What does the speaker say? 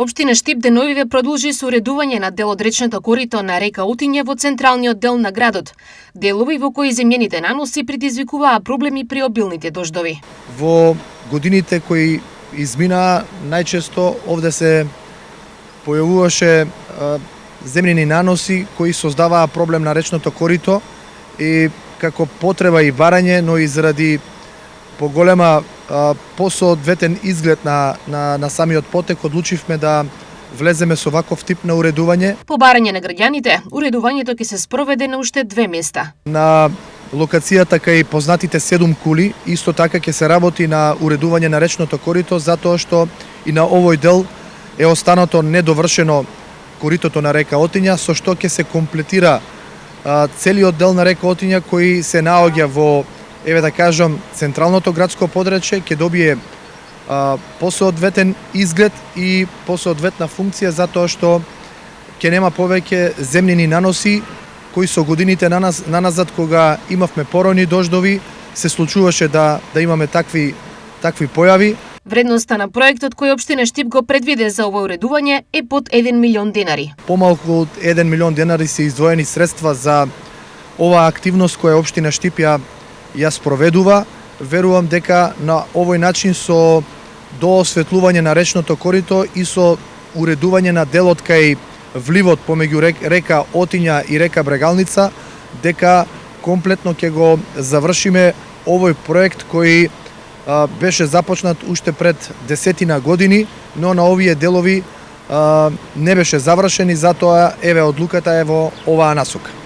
Општина Штип деновиве продолжи со уредување на дел од речното корито на река Отиња во централниот дел на градот. Делови во кои земјените наноси предизвикуваа проблеми при обилните дождови. Во годините кои изминаа, најчесто овде се појавуваше земјени наноси кои создаваа проблем на речното корито и како потреба и барање, но и заради поголема посоодветен изглед на самиот потек, одлучивме да влеземе со ваков тип на уредување. По барање на граѓаните, уредувањето ќе се спроведе на уште 2 места. На локацијата кај познатите 7 кули, исто така ќе се работи на уредување на речното корито, затоа што и на овој дел е останато недовршено коритото на река Отиња, со што ќе се комплетира целиот дел на река Отиња кој се наоѓа во, еве да кажам, централното градско подречје, ќе добие посоодветен изглед и посоодветна функција, затоа што ќе нема повеќе земјени наноси кои со годините наназад, кога имавме поројни дождови, се случуваше да имаме такви појави. Вредноста на проектот кој општина Штип го предвиде за ова уредување е под 1 милион денари. Помалку од 1 милион денари се издвоени средства за оваа активност која општина Штип ја спроведува. Верувам дека на овој начин со доосветлување на речното корито и со уредување на делот кај вливот помеѓу река Отиња и река Брегалница, дека комплетно ќе го завршиме овој проект кој беше започнат уште пред 10 години, но на овие делови не беше завршен и затоа еве одлуката е во оваа насока.